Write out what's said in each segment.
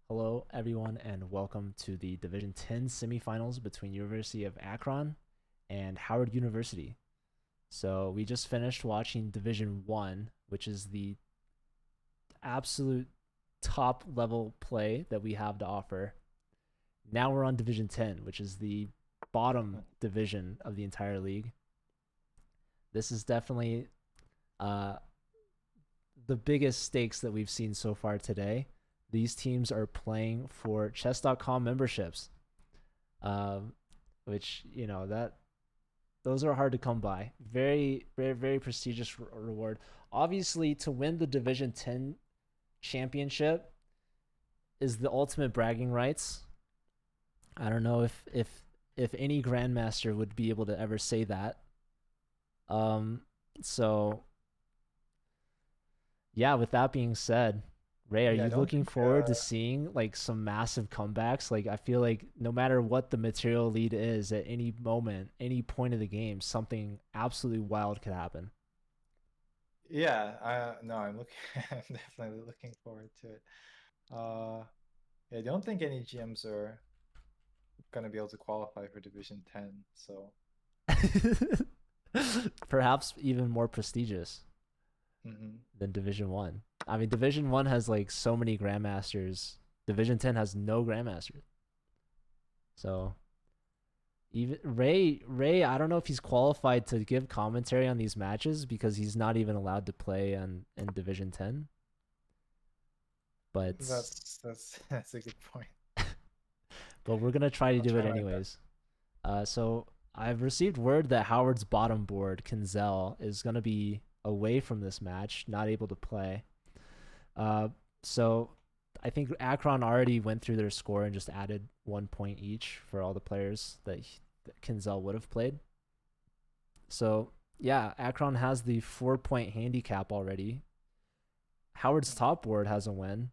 Hello, everyone, and welcome to the Division 10 semifinals between University of Akron and Howard University. So we just finished watching Division 1, which is the absolute top level play that we have to offer. Now we're on Division 10, which is the bottom division of the entire league. This is definitely uh, the biggest stakes that we've seen so far today. These teams are playing for chess.com memberships, um, which that those are hard to come by. Very, very, very prestigious reward. Obviously, to win the Division 10 championship is the ultimate bragging rights. I don't know if any grandmaster would be able to ever say that. Um, so yeah, with that being said, Ray, are Yeah, I you don't looking think forward to seeing like some massive comebacks? Like I feel like no matter what the material lead is at any moment, any point of the game, something absolutely wild could happen. yeah, no, I'm looking I'm definitely looking forward to it. Uh yeah, I don't think any GMs are gonna be able to qualify for Division 10, so Perhaps even more prestigious mhm. than Division 1. I mean, Division 1 has like so many grandmasters. Division 10 has no grandmasters. So, even Ray, I don't know if he's qualified to give commentary on these matches because he's not even allowed to play in Division 10. But That's a good point. we're gonna try to I'll do it try my best. anyways. So I've received word that Howard's bottom board, Kinzel, is gonna be away from this match, not able to play. Uh, so I think Akron already went through their score and just added 1 point each for all the players that Kinzel would have played. So yeah, Akron has the 4 point handicap already. Howard's Mhm. top board has a win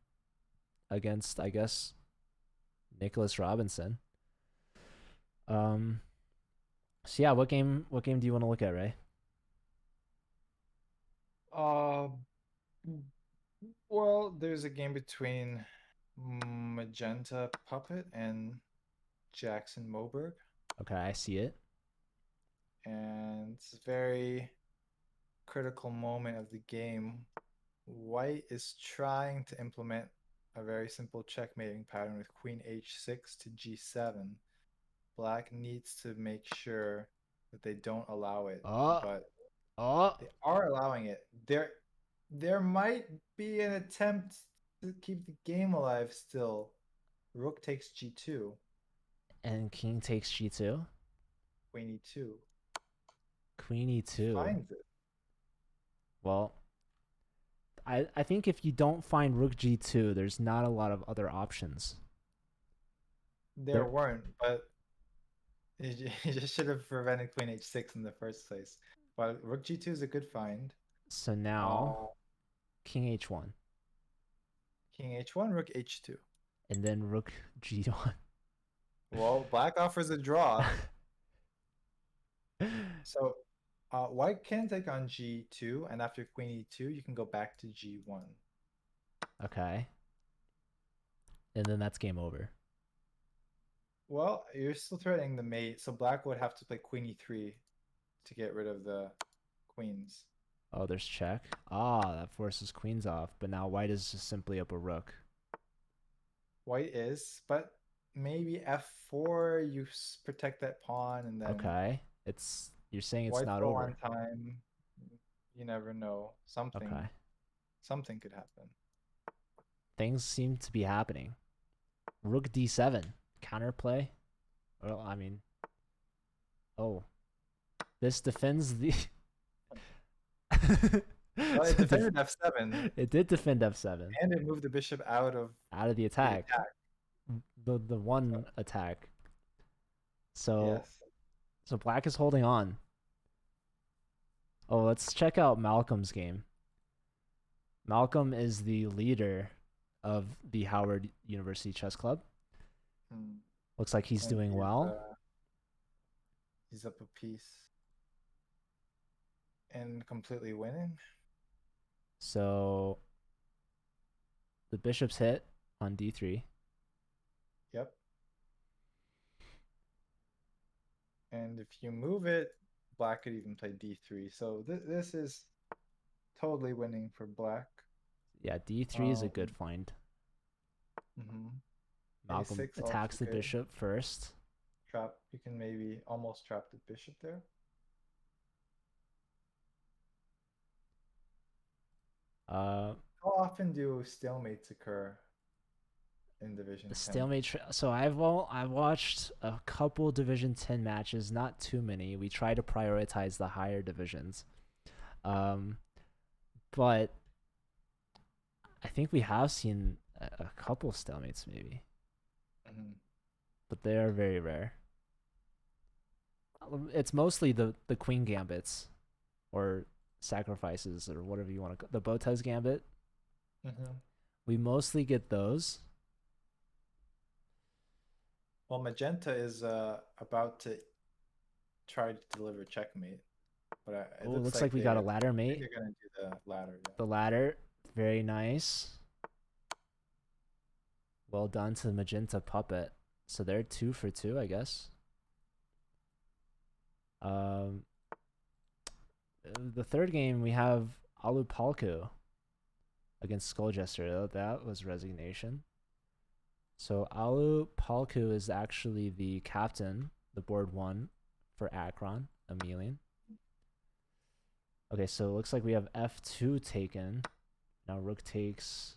against, I guess, Nicholas Robinson. Um, so yeah, what game do you want to look at, Ray? Uh well, there's a game between Magenta Puppet and Jackson Moberg, Okay, I see it. and it's a very critical moment of the game. White is trying to implement a very simple checkmating pattern with queen h6 to g7. Black needs to make sure that they don't allow it, Oh, but oh, they are allowing it. There might be an attempt to keep the game alive still. Rook takes g2, and king takes g2, queen e2. queen e2. Finds it. Well, I think if you don't find rook g2, there's not a lot of other options. There There. weren't, but you just should have prevented queen h6 in the first place. But rook g2 is a good find. So now Uh, king h1, King h1, rook h2. and then rook g1. Well, black offers a draw. So white can take on g2, and after queen e2, you can go back to g1. Okay, and then that's game over. Well, you're still threatening the mate, so black would have to play queen e3 to get rid of the queens. Oh, there's check. Ah, that forces queens off, but now white is just simply up a rook. White is, but maybe f4, you protect that pawn, and then Okay, you're saying it's white's not low on over. time. You never know. Okay, Something could happen. things seem to be happening. Rook d7, counterplay. Well, I mean, oh, this defends the. Well, it defended f7, It did defend f7 and it moved the bishop out of out of the the attack, attack. the So, one attack. So yes. so black is holding on. Oh, let's check out Malcolm's game. Malcolm is the leader of the Howard University Chess Club. Hmm. Looks like he's And doing well. he's up a piece and completely winning. So the bishop's hit on d3. And if you move it, black could even play d3. So this is totally winning for black. Yeah, d3 is a good Um, find. mhm. Malcolm A6 also attacks the good. bishop first. Trap, you can maybe almost trap the bishop there. Uh, How often do stalemates occur in the Division 10? stalemate. So I've watched a couple Division 10 matches, not too many. We try to prioritize the higher divisions. Um, but I think we have seen a couple stalemates maybe, Mhm. but they are very rare. It's mostly the queen gambits or sacrifices or whatever you want to. The Botez gambit. Mhm. We mostly get those. Well, Magenta is about to try to deliver checkmate, but it Oh, looks looks like like we got a ladder mate. they're gonna do the ladder. Yeah. The ladder, very nice. Well done to the Magenta puppet. So they're 2 for 2, I guess. Um, the third game we have Alupalku against Skulljester. That was resignation. So Alupalku is actually the captain, the board one for Akron, Emelian. Okay, so it looks like we have f2 taken. Now rook takes.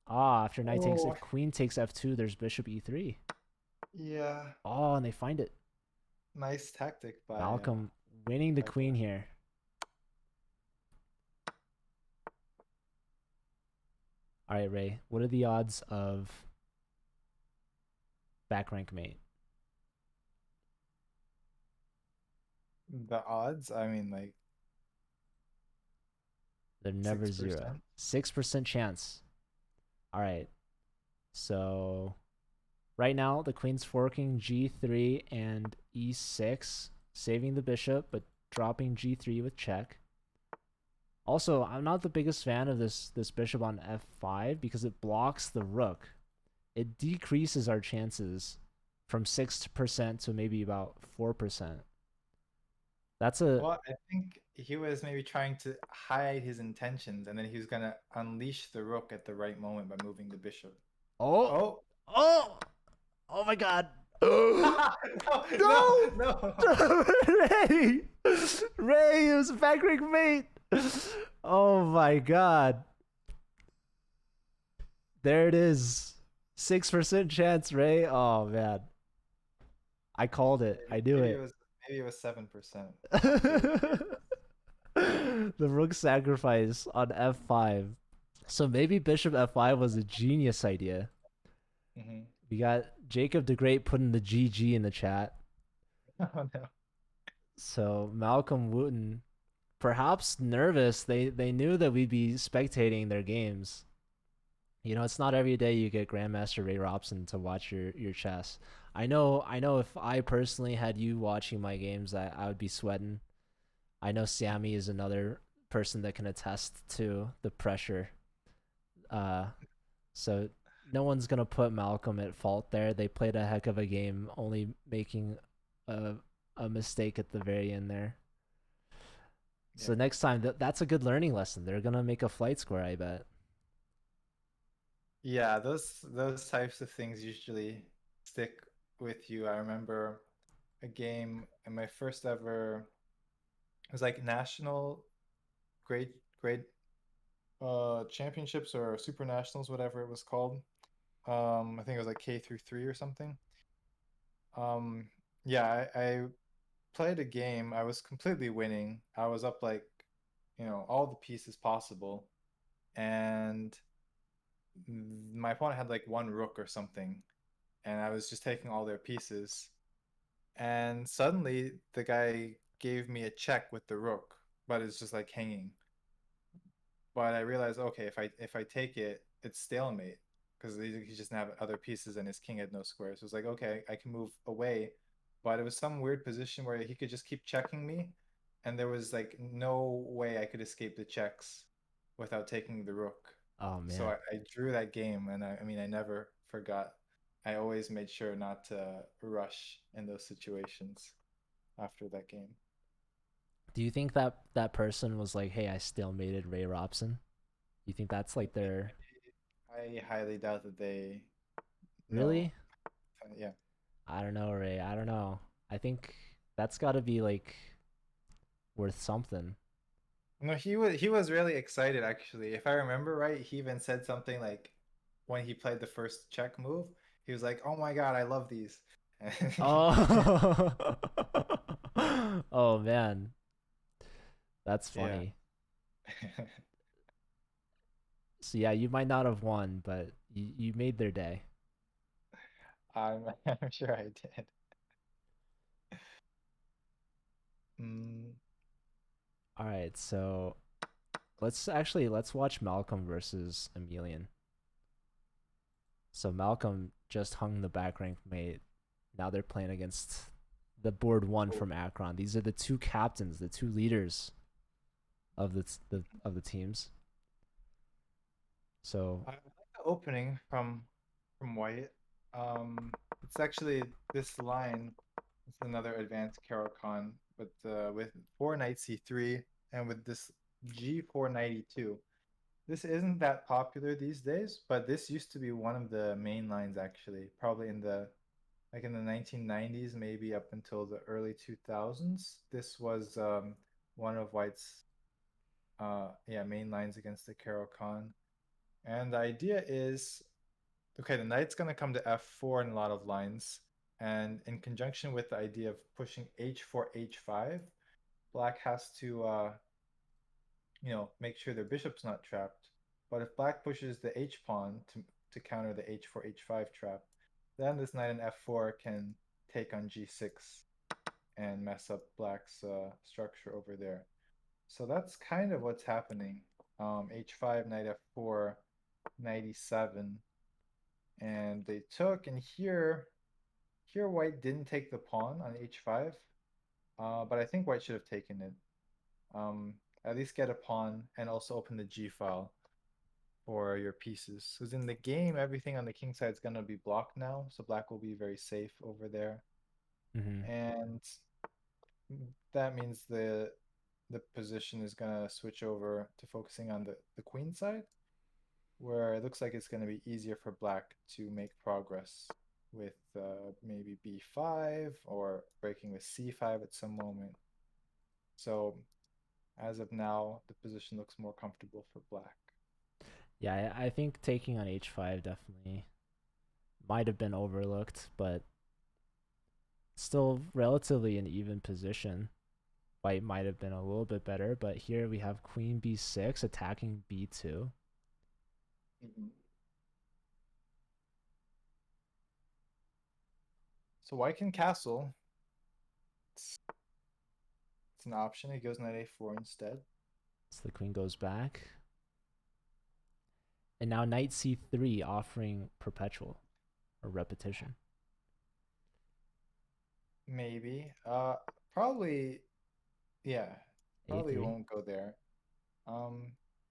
Ah, after knight takes, Oh, if queen takes f2, there's bishop e3. yeah. Oh, and they find it. Nice tactic Malcolm winning the by queen Black. here. All right, Ray. What are the odds of back rank mate? The odds, I mean, like They're never zero. 6%. 6% chance. All right. So right now the queen's forking g3 and e6, saving the bishop but dropping g3 with check. Also, I'm not the biggest fan of this bishop on f5 because it blocks the rook. It decreases our chances from 6% to maybe about 4%. That's a Well, I think he was maybe trying to hide his intentions, and then he was gonna unleash the rook at the right moment by moving the bishop. oh Oh, oh oh my god. No! no, no, no. Ray! Ray, it was a back rank mate. Oh my god. There it is. 6% chance, Ray. Oh man. I called it. I knew Maybe it it. was 7%. Not too The rook sacrifice on f5. So maybe bishop f5 was a genius idea. hmm We got Jacob the Great putting the GG in the chat. Oh no. So Malcolm Wooten, perhaps nervous. They knew that we'd be spectating their games. You know, it's not every day you get Grandmaster Ray Robson to watch your chess. I know if I personally had you watching my games, I would be sweating. I know Sammy is another person that can attest to the pressure. Uh so no one's gonna put Malcolm at fault there. They played a heck of a game, only making a a mistake at the very end there. Yeah. So next time that's a good learning lesson. They're gonna make a flight square, I bet. Yeah, those types of things usually stick with you. I remember a game in my first ever, it was like national grade grade championships or super nationals, whatever it was called. I think it was like K through 3 or something. Um, yeah, I played a game. I was completely winning. I was up like, all the pieces possible, and my opponent had like one rook or something, and I was just taking all their pieces. And suddenly the guy gave me a check with the rook, but it's just like hanging. But I realized, okay, if I take it, it's stalemate because he just didn't have other pieces and his king had no squares. So it's like, okay, I can move away, but it was some weird position where he could just keep checking me, and there was like no way I could escape the checks without taking the rook. Oh So man. I drew that game, and I mean, I never forgot. I always made sure not to rush in those situations. after that game. Do you think that that person was like, "Hey, I stalemated Ray Robson"? You think that's like their I highly doubt that they know. really? Yeah. I don't know, Ray. I don't know. I think that's got to be like worth something. No, he was really excited actually. If I remember right, he even said something like when he played the first check move, he was like, "Oh my God, I love these." Oh, oh man, that's Yeah. funny. So yeah, you might not have won, but you made their day. I'm sure I did. Mm, All right, so let's watch Malcolm versus Emilian. So Malcolm just hung the back rank mate. Now they're playing against the board one cool. from Akron. These are the two captains, the two leaders of the teams. So I like the opening from White. It's actually this line. It's another advanced Caro-Kann, but with 4 knight c3 and with this g4 knight e2. This isn't that popular these days, but this used to be one of the main lines actually, probably in the like in the 1990s, maybe up until the early 2000s. This was one of White's yeah, main lines against the Caro-Kann. And the idea is okay, the knight's going to come to f4 in a lot of lines. And in conjunction with the idea of pushing h4, h5, black has to make sure their bishop's not trapped. But if black pushes the h pawn to counter the h4, h5 trap, then this knight in f4 can take on g6 and mess up black's structure over there. So that's kind of what's happening. H5, knight f4, knight e7, and they took, and here white didn't take the pawn on h5, but I think white should have taken it. Um, at least get a pawn and also open the g file for your pieces. Because in the game, everything on the king side is going to be blocked now, so black will be very safe over there. mhm. And that means the position is going to switch over to focusing on the queen side, where it looks like it's going to be easier for black to make progress with maybe b5 or breaking with c5 at some moment. So as of now, the position looks more comfortable for black. Yeah, I think taking on h5 definitely might have been overlooked, but still relatively an even position. White might have been a little bit better, but here we have queen b6 attacking b2. Mhm. So white can castle. It's, it's an option. He goes knight a4 instead. So the queen goes back. And now knight c3 offering perpetual or repetition. Maybe. Probably, yeah, probably a3. won't go there.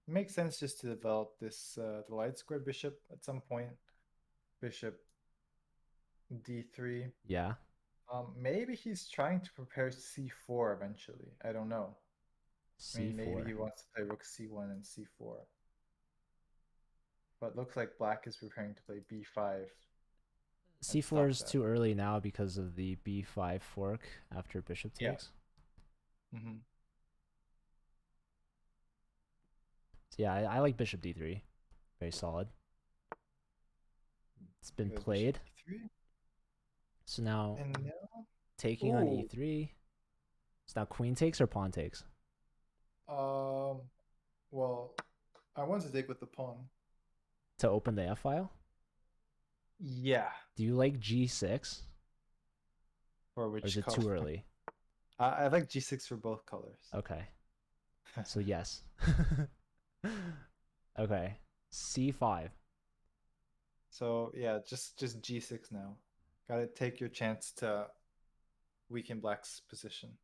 Makes sense just to develop this the light square bishop at some point. Bishop d3. Yeah, Maybe he's trying to prepare c4 eventually. I don't know. I mean, maybe he c4. wants to play rook c1 and c4. But looks like black is preparing to play b5 and c4 stop is that. too early now because of the b5 fork after bishop Yeah. takes. Mm-hmm. So yeah, I like bishop d3. Very solid. It's He been goes bishop played. d3. So now And now, taking on ooh, e3. So now queen takes or pawn takes um, well, I want to take with the pawn. to open the f file. Yeah. Do you like g6 For or is which it color? too early? I like g6 for both colors. Okay, so yes. Okay, c5. So yeah, just g6 now. Gotta take your chance to weaken black's position.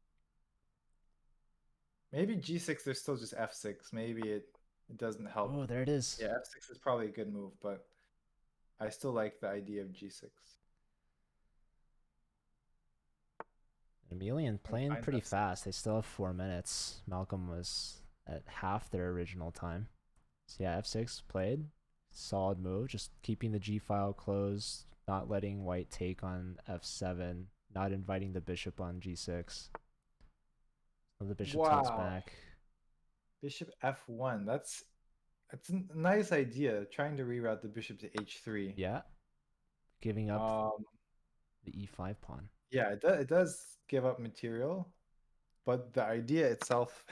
Maybe g6, there's still just f6. Maybe it doesn't help. Oh, there it is. Yeah, f6 is probably a good move, but I still like the idea of g6. Emilian We playing find pretty F6. fast. They still have 4 minutes. Malcolm was at half their original time. So yeah, f6 played. Solid move. Just keeping the g file closed, not letting white take on f7, not inviting the bishop on g6. So the bishop tilts Wow. back. Bishop F1. That's a nice idea. Trying to reroute the bishop to H3. Yeah, giving up Um, the e5 pawn. yeah, it does give up material, but the idea itself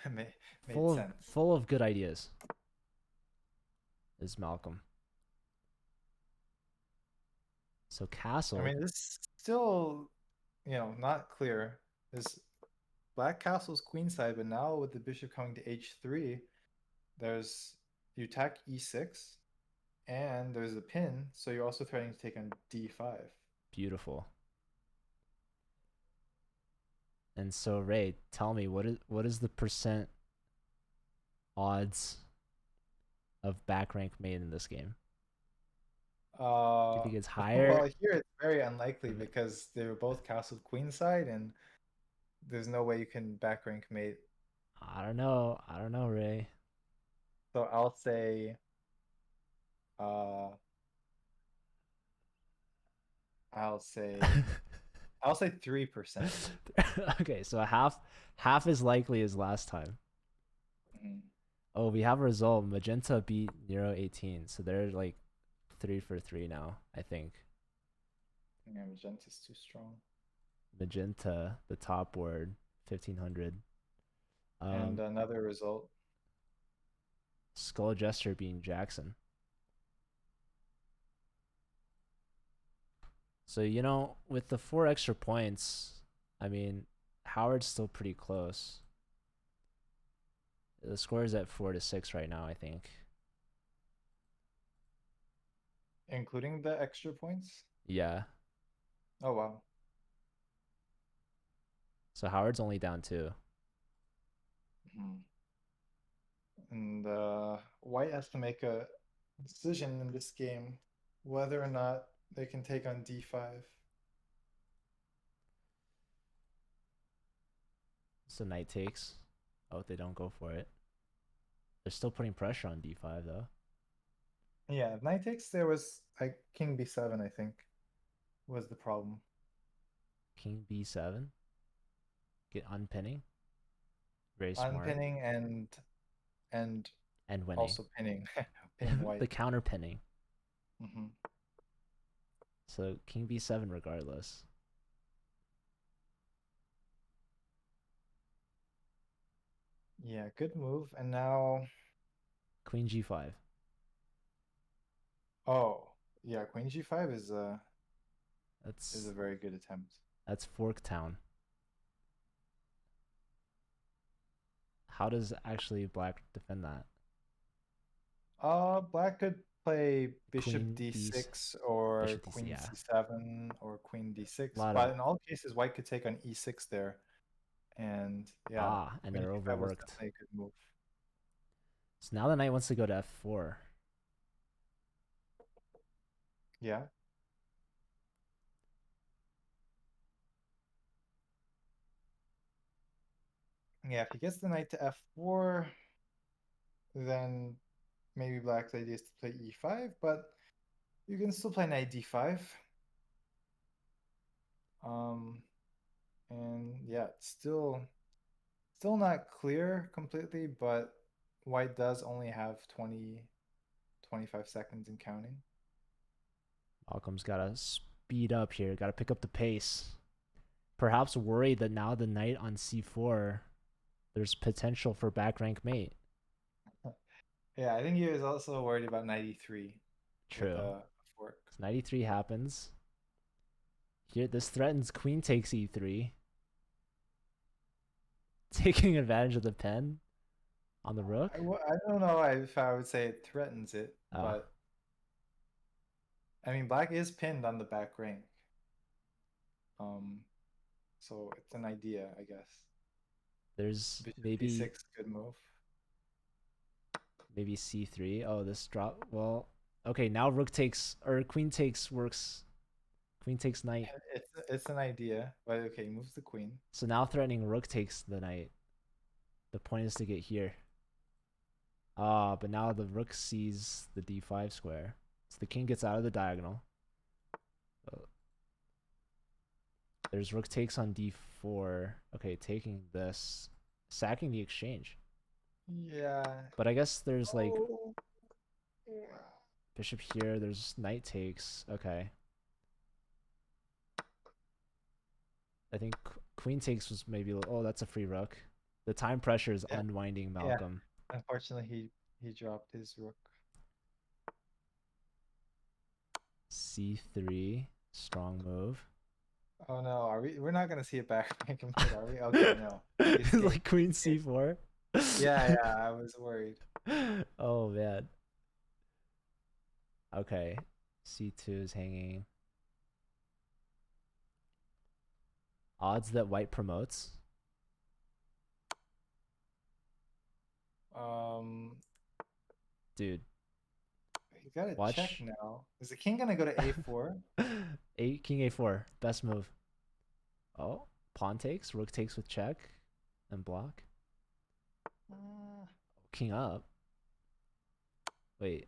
made sense. Full of good ideas is Malcolm. So I castle, mean, this is still, not clear. This black castle's queenside, but now with the bishop coming to H3, there's you attack E6, and there's a pin, so you're also threatening to take on D5. beautiful. And so Ray, tell me what is the percent odds of back rank made in this game? Do you think it's higher? Well, here it's very unlikely because they were both castled queenside, and there's no way you can back rank mate. I don't know. I don't know, Ray. So uh, I'll say, I'll say 3%. Okay, so half as likely as last time. Mhm. Oh, we have a result. Magenta beat Nero 18, so they're like 3 for 3 now, I think. Yeah, Magenta's too strong. Magenta, the top board, 1500. And Um, another result. Skull Jester being Jackson. So, with the 4 extra points, I mean, Howard's still pretty close. The score is at 4-6 right now, I think. Including the extra points? Yeah. Oh, wow. So Howard's only down 2. Mhm. And White has to make a decision in this game whether or not they can take on D5. So knight takes. Oh, they don't go for it. They're still putting pressure on d5 though. Yeah, if knight takes, there was like king B7, I think, was the problem. King b7. Get unpinning. Very smart. Unpinning and And winning. also pinning pinning white. The counter pinning. Hmm. So king b7 regardless. Yeah, good move. And now, Queen g5. oh, yeah, queen G5 is That's a very good attempt. that's Fork Town. How does actually black defend that? Black could play bishop Queen d D6 or bishop d6. queen Yeah. C7 or queen A D6, lot of but in all cases, white could take on E6 there. And yeah, and queen they're G5 was overworked. definitely a good move. So now the knight wants to go to f4. Yeah. Yeah, if he gets the knight to F4, then maybe black's idea is to play E5, but you can still play knight D5. Um, and yeah, it's still not clear completely, but white does only have 25 seconds and counting. Malcolm's gotta speed up here. Gotta pick up the pace. Perhaps worried that now the knight on c4, there's potential for back rank mate. Yeah, I think he was also worried about 93 with True. a fork. So 93 happens. Here, this threatens queen takes e3, taking advantage of the pen on the rook. I don't know if I would say it threatens it, Oh, but I mean, black is pinned on the back rank. Um, so it's an idea, I guess. there's Bishop maybe D6, good move. maybe c3. Oh, this drop. Well, okay. Now rook takes or queen takes works. Queen takes knight. It's it's an idea, but okay, he moves the queen. So now threatening rook takes the knight. The point is to get here. Ah, but now the rook sees the d5 square. So the king gets out of the diagonal. There's rook takes on d4. Okay, taking this. Sacking the exchange. Yeah. But I guess there's like Oh. bishop here. There's knight takes. Okay. I think queen takes was maybe. Oh, that's a free rook. The time pressure is Yeah. unwinding Yeah. Malcolm. Unfortunately, he dropped his rook. c3. Strong move. Oh no, are we? We're not gonna see it back mid, are we? Okay, no. He It's escaped. like queen He escaped. c4. Yeah, yeah. I was worried. Oh man. Okay. c2 is hanging. Odds that white promotes. Um, Dude, you gotta check watch. now. Is the king gonna go to a4? Eight king a4. Best move. Oh, pawn takes, rook takes with check and block. King up. Wait.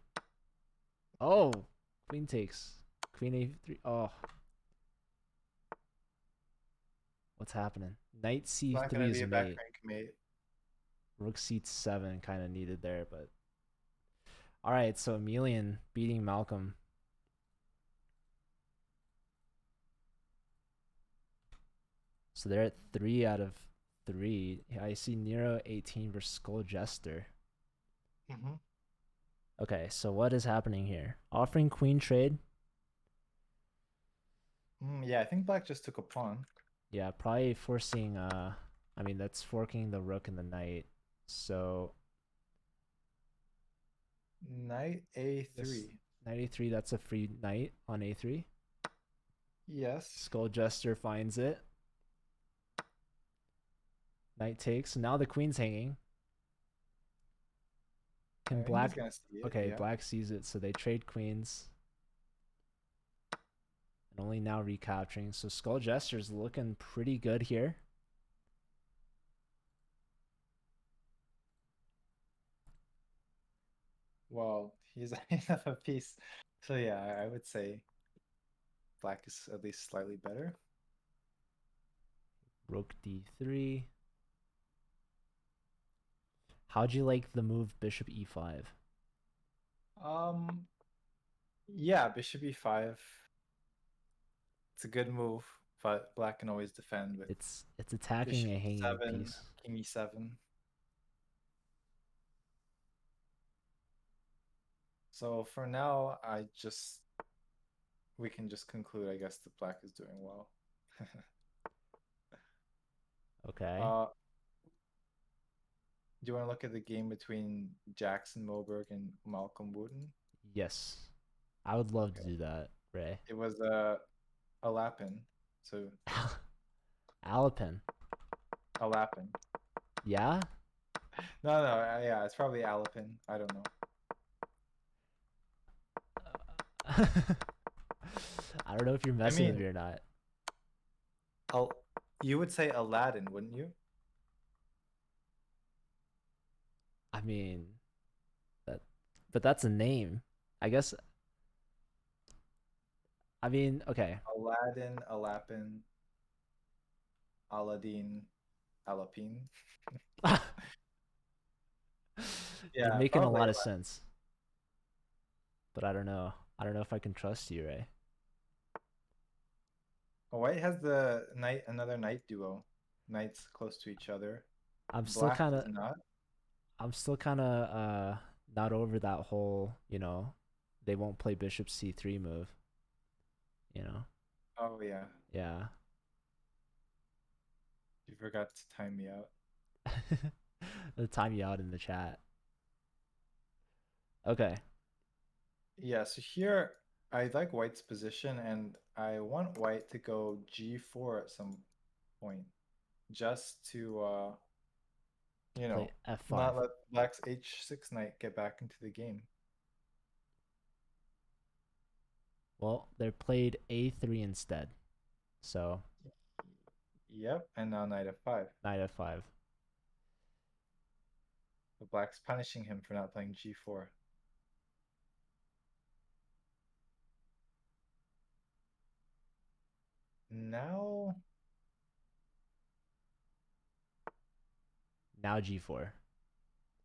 Oh, queen takes. Queen a3. Oh, what's happening? Knight It's not c3 gonna be is a back mate. rank mate. Rook c7 kind of needed there, but all right. So Emelian beating Malcolm. So they're at 3 out of 3. I see Nero 18 versus Skull Jester. Mm-hmm. Okay, so what is happening here? Offering queen trade. Yeah, I think black just took a pawn. Yeah, probably forcing I mean that's forking the rook and the knight. So Knight this a3. knight a3, that's a free knight on a3. Yes. Skull Jester finds it. Knight takes. Now the queen's hanging. Can I think he's black gonna see it. Okay, Yeah. black sees it, so they trade queens. And only now recapturing. So Skull Jester's looking pretty good here. Well, he's enough a piece. So yeah, I would say black is at least slightly better. Rook d3. How'd you like the move bishop e5? Um, yeah, bishop e5. It's a good move, but black can always defend with It's attacking bishop a hanging e7, piece. king e7. So for now, we can just conclude, I guess, that black is doing well. Okay. Uh, do you want to look at the game between Jackson Moberg and Malcolm Wooten? Yes. I would love to Okay. do that, Ray. It was a Lapin. So Alapin. a Lapin. Yeah? No, yeah, it's probably Alapin. I don't know. I don't know if you're I messing with mean, me or not. I'll, you would say Aladdin, wouldn't you? I mean, that, but that's a name. I guess. I mean, okay. Aladdin, Alapin, Aladdin, Alapin. You're Yeah, making a probably lot of Aladdin. sense, but I don't know. I don't know if I can trust you, Ray. White has the knight, another knight duo. Knights close to each other. I'm still Black kind does of. not. I'm still kind of not over that whole. They won't play bishop c3 move. You know. Oh yeah, Yeah. you forgot to time me out. They'll time you out in the chat. Okay. Yeah, so here I like White's position and I want White to go G4 at some point just to Play f5. not let Black's H6 knight get back into the game. Well, they're played a3 instead. So Yep, and now knight f5. knight f5. The black's punishing him for not playing g4. Now, Now g4.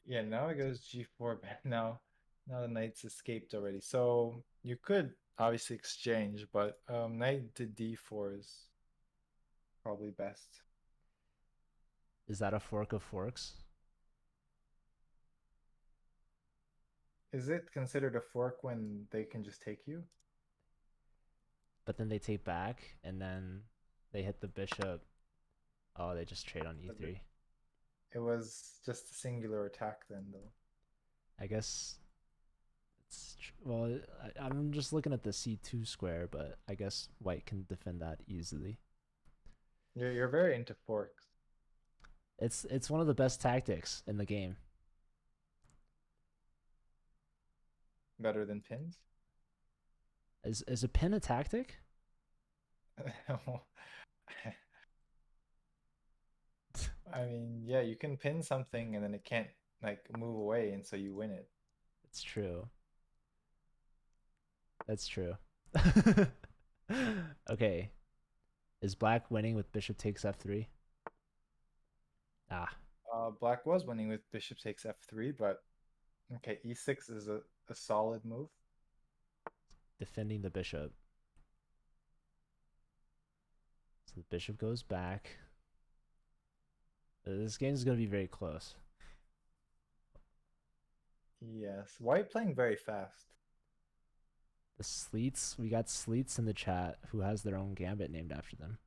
yeah, now it goes g4, but now the knight's escaped already. So you could obviously exchange, but knight to d4 is probably best. Is that a fork of forks? Is it considered a fork when they can just take you? But then they take back and then they hit the bishop. Oh, they just trade on But e3. it was just a singular attack then, though. I guess well, I'm just looking at the c2 square, but I guess white can defend that easily. You're very into forks. It's one of the best tactics in the game. Better than pins? Is a pin a tactic? I mean, yeah, you can pin something and then it can't like move away, and so you win it. It's true. That's true. Okay. Is black winning with bishop takes f3? Ah, Black was winning with bishop takes f3, but okay, e6 is a solid move. defending the bishop. So the bishop goes back. This game is going to be very close. Yes, white playing very fast. The Sleets, we got Sleets in the chat who has their own gambit named after them.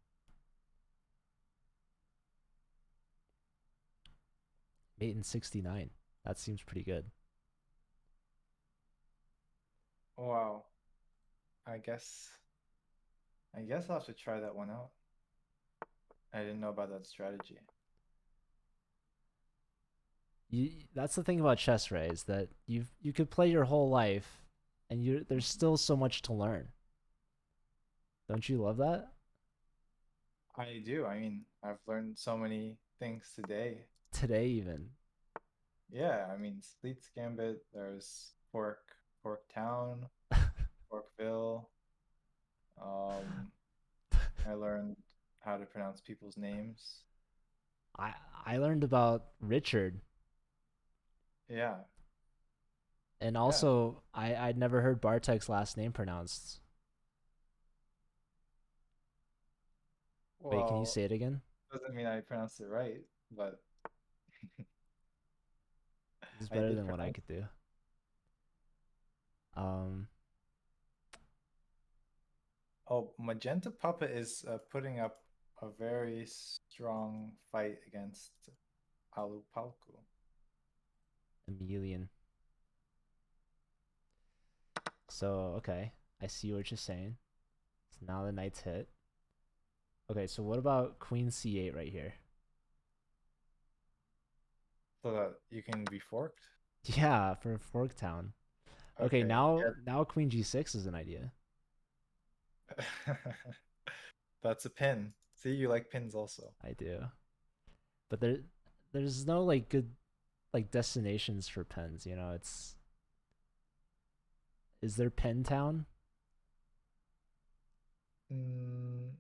Mate in 69. That seems pretty good. Wow. I guess I guess I'll have to try that one out. I didn't know about that strategy. That's the thing about chess, Ray, is that you could play your whole life and there's still so much to learn. Don't you love that? I do. I mean, I've learned so many things today. Today even. Yeah, I mean, Sleet's Gambit, there's Fork Town, Forkville. Um, I learned how to pronounce people's names. I I learned about Richard, Yeah, and yeah. also I'd never heard Bartek's last name pronounced. Wait, can you Well, say it again? doesn't mean I pronounced it right, but This is I better did than what I pronounce could it. do. Um, Oh, Magenta Puppet is putting up a very strong fight against Alu Palku. Emilian. So okay, I see what you're saying. So now the knight's hit. Okay, so what about Queen C8 right here? So that you can be forked? Yeah, for Forktown. Okay, Okay, now Queen G6 is an idea. yeah. That's a pin. See, you like pins also. I do, but there's no like good like destinations for pens. You know, it's is there Pen Town, Mm,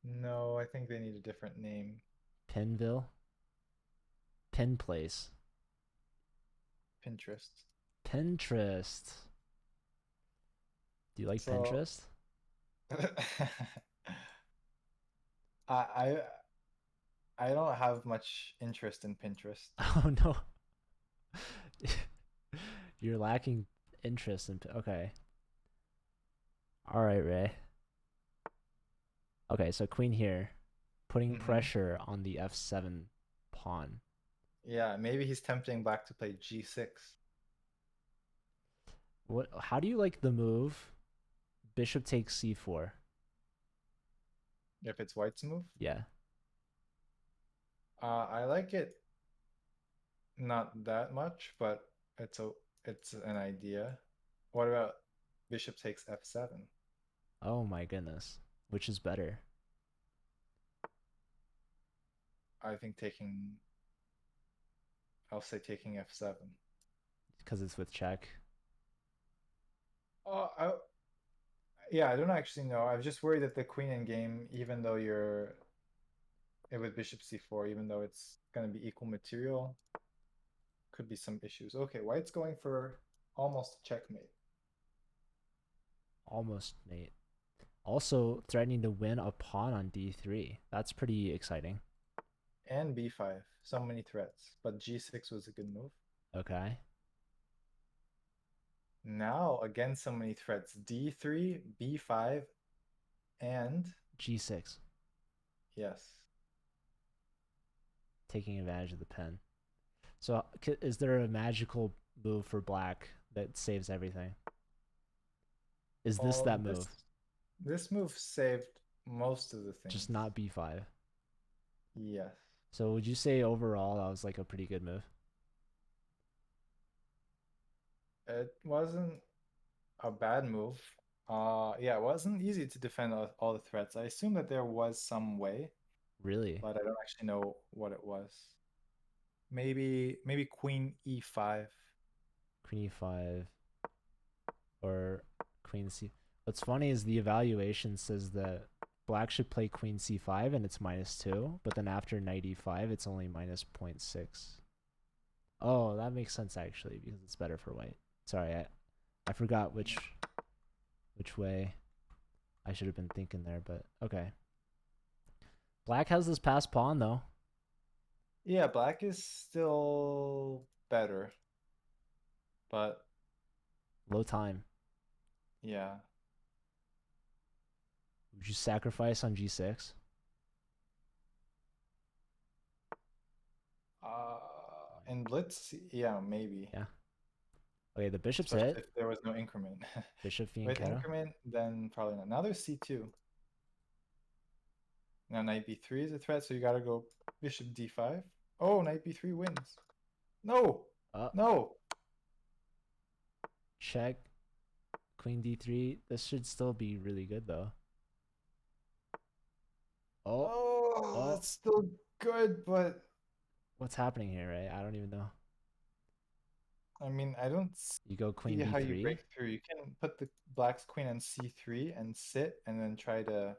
no, I think they need a different name. Penville, Pen Place, Pinterest. Pinterest. Do you like So Pinterest? I I don't have much interest in Pinterest. Oh no, you're lacking interest in. Okay, all right, Ray. Okay, so Queen here, putting Hmm. pressure on the f7 pawn. Yeah, maybe he's tempting black to play g6 What? How do you like the move? Bishop takes c4. if it's white's move. Yeah. I like it not that much, but it's an idea. What about bishop takes f7? Oh my goodness. Which is better? I think I'll say taking f7. Because it's with check. Oh, yeah, I don't actually know. I was just worried that the queen in game, even though you're with bishop c4, even though it's going to be equal material, could be some issues. Okay, white's going for almost checkmate. Almost mate. Also threatening to win a pawn on d3. That's pretty exciting. And b5. So many threats. But g6 was a good move. Okay. Now, again, so many threats. d3, b5, and g6. yes. Taking advantage of the pin. So is there a magical move for black that saves everything? Is this Well, that move? this move saved most of the Just things. not b5. Yes. So would you say overall that was like a pretty good move? It wasn't a bad move. Yeah, it wasn't easy to defend all the threats. I assume that there was some way, Really? but I don't actually know what it was. Maybe queen e5. Queen e5 or queen c. What's funny is the evaluation says that black should play queen c5 and it's -2, but then after knight e5 it's only minus 0.6. Oh, that makes sense actually because it's better for white. Sorry, I forgot which way I should have been thinking there, but okay. Black has this passed pawn though. Yeah, black is still better, but Low time. yeah. Would you sacrifice on g6? In blitz, yeah, maybe. Yeah. Okay, the bishop's Especially hit. if there was no increment. Bishop With fianchetto. increment, then probably not. Now there's c2. Now knight b3 is a threat, so you gotta go bishop d5. Oh, knight b3 wins. No, Oh, no. check. Queen d3. This should still be really good though. Oh, Oh, oh. it's still good, but What's happening here, right? I don't even know. I mean, I don't You go see queen how you b3. break through. You can put the black's queen on c3 and sit, and then try to,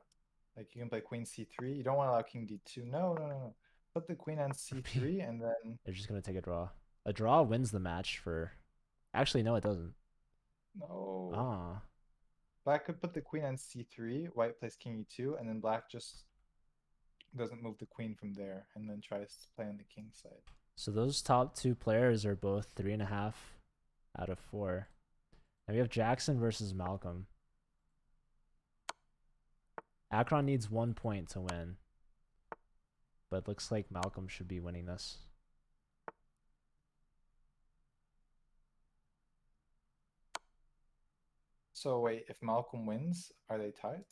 like, you can play queen c3. You don't want to allow king d2. No, no, no, no. Put the queen on c3, and then They're just gonna take a draw. A draw wins the match for. Actually, no, it doesn't. no. Ah, Black could put the queen on c3, white plays king e2, and then black just doesn't move the queen from there, and then tries to play on the king side. so those top two players are both 3.5 out of 4. And we have Jackson versus Malcolm. Akron needs 1 point to win, but looks like Malcolm should be winning this. So wait, if Malcolm wins, are they tied?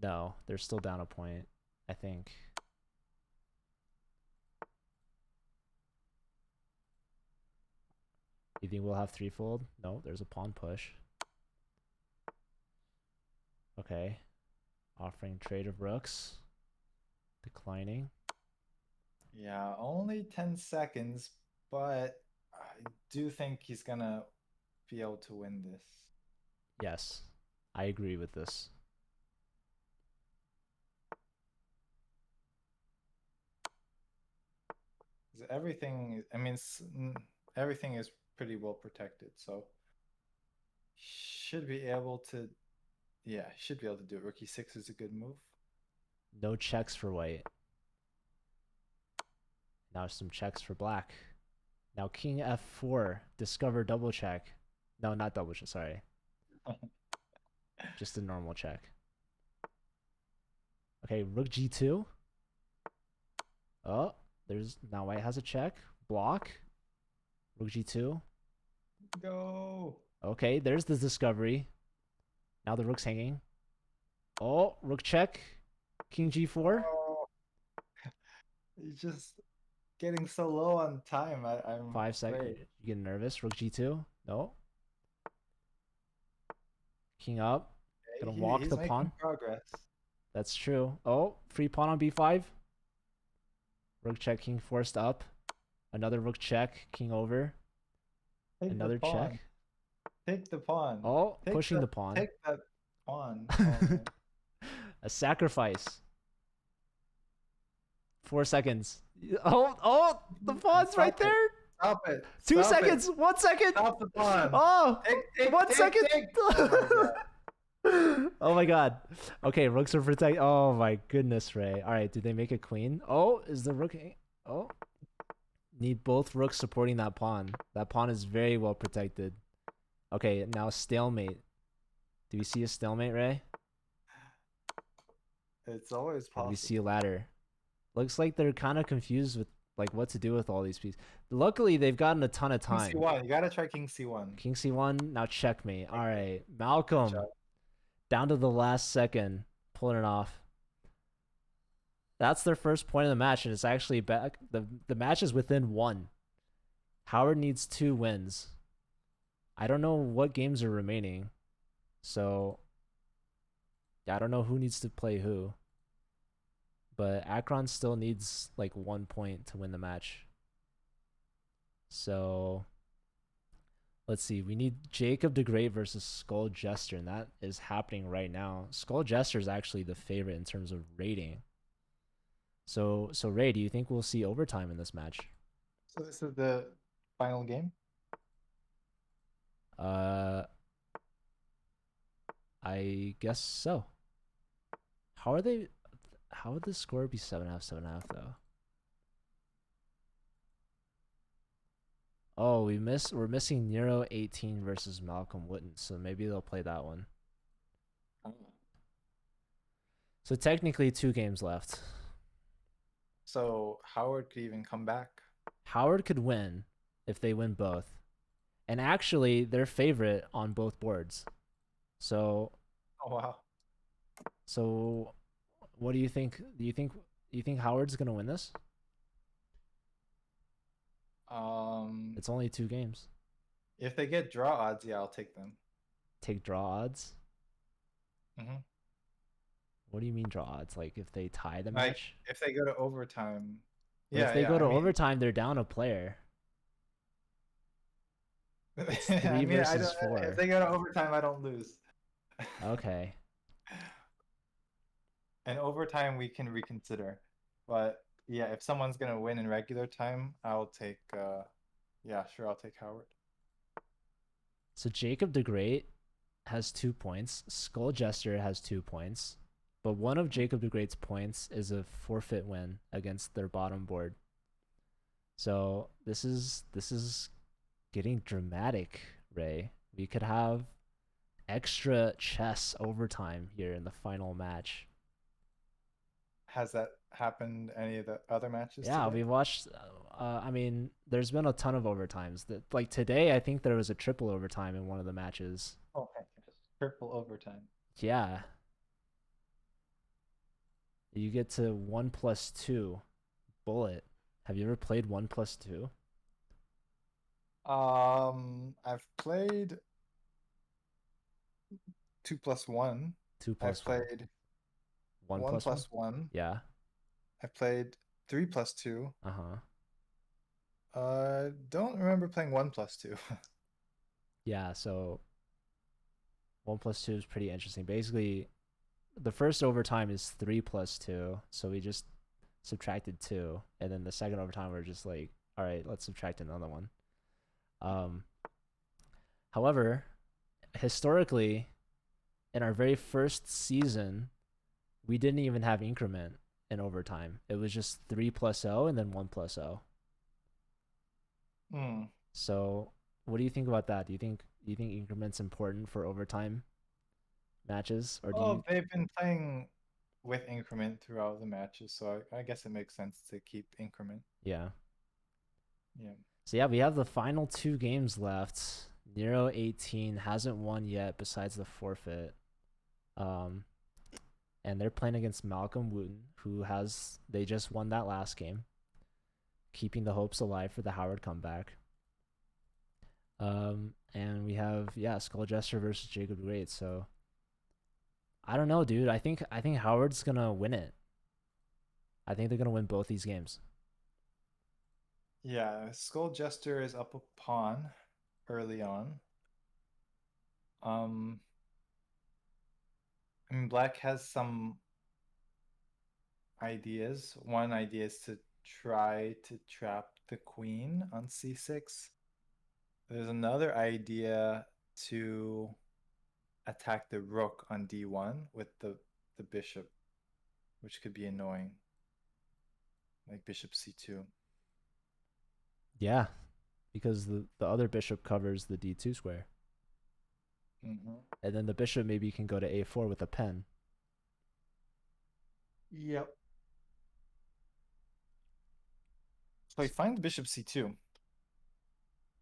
No, they're still down a point, I think. You think we'll have threefold? No, there's a pawn push. Okay. Offering trade of rooks. Declining. Yeah, only 10 seconds, but I do think he's gonna be able to win this. Yes, I agree with this. 'Cause everything, I mean, everything is pretty well protected, so should be able to, yeah, should be able to do it. Rook e6 is a good move. No checks for white. Now some checks for black. Now king f4. Discover double check. No, not double check. Sorry. Just a normal check. Okay, rook g2. Oh, there's now white has a check. Block. Rook g2. Go. Okay, there's the discovery. Now the rook's hanging. Oh, rook check. King g4. Oh, he's just getting so low on time. I'm 5 seconds. afraid. You get nervous. Rook g2. No. King up. Okay, Gonna walk he's the making pawn. progress. That's true. Oh, free pawn on b5. Rook check, king forced up. Another rook check, king over. Take the Another pawn. check. Take the pawn. Oh, pushing the pawn. Take that pawn. Oh man. A sacrifice. 4 seconds. Oh, the pawn's right Stop it. there. Stop it. 2 seconds. 1 second. Stop the pawn. Oh, Take, 1 second. take. Oh my god. Oh my god. Okay, rooks are protected. Oh my goodness, Ray. All right, did they make a queen? Oh, is the rook? Oh, need both rooks supporting that pawn. That pawn is very well protected. Okay, now stalemate. Do we see a stalemate, Ray? It's always Or do possible. we see a ladder? Looks like they're kind of confused with like what to do with all these pieces. Luckily, they've gotten a ton of time. King C1. You gotta try King C1. King C1. Now checkmate. All right, Malcolm. job. Down to the last second, pulling it off. That's their first point of the match, and it's actually back. The match is within one. Howard needs 2 wins. I don't know what games are remaining, so I don't know who needs to play who. But Akron still needs like 1 point to win the match. So let's see. We need Jacob the Great versus Skull Jester, and that is happening right now. Skull Jester is actually the favorite in terms of rating. So Ray, do you think we'll see overtime in this match? So this is the final game? I guess so. How would the score be 7.5, 7.5 though? Oh, we're missing Nero 18 versus Malcolm Wooten, so maybe they'll play that one. So technically 2 games left. So Howard could even come back. Howard could win if they win both. And actually they're favorite on both boards. So Oh wow. So what do you think? Do you think Howard's gonna win this? It's only 2 games. If they get draw odds, yeah, I'll take them. Take draw odds? Mm-hmm. What do you mean draw odds? Like if they tie the Like match? if they go to overtime. But Yeah, if they go to I mean, overtime, they're down a player. It's 3 I mean, versus 4. if they go to overtime, I don't lose. Okay. And overtime we can reconsider. But yeah, if someone's gonna win in regular time, I'll take yeah, sure, I'll take Howard. So Jacob the Great has 2 points. Skull Jester has 2 points. But one of Jacob the Great's points is a forfeit win against their bottom board. So this is getting dramatic, Ray. We could have extra chess overtime here in the final match. Has that happened any of the other matches? Yeah, today? we watched. I mean, there's been a ton of overtimes. That like today, I think there was a triple overtime in one of the matches. Oh, my goodness. Triple overtime. Yeah. You get to 1+2 bullet. Have you ever played 1+2? I've played 2+1. 2+1. I've played 1+1. Yeah. I played 3+2. Uh-huh. Don't remember playing 1+2. Yeah, so 1+2 is pretty interesting. Basically, the first overtime is 3+2, so we just subtracted 2, and then the second overtime we're just like, all right, let's subtract another one. However, historically, in our very first season, we didn't even have increment in overtime. It was just 3+0 and then 1+0. So what do you think about that? Do you think increment's important for overtime matches, or do you? They've been playing with increment throughout the matches, so I guess it makes sense to keep increment. Yeah. Yeah. So yeah, we have the final 2 games left. Nero 18 hasn't won yet besides the forfeit. And they're playing against Malcolm Wooten, they just won that last game, keeping the hopes alive for the Howard comeback. And we have Skull Jester versus Jacob Great. So I don't know, dude. I think Howard's gonna win it. I think they're gonna win both these games. Yeah, Skull Jester is up a pawn early on. Um, I mean, Black has some ideas. One idea is to try to trap the queen on c6. There's another idea to attack the rook on d1 with the bishop, which could be annoying, like bishop c2. Yeah, because the other bishop covers the d2 square, Mm-hmm. and then the bishop maybe can go to a4 with a pen. Yep. So he finds bishop c2,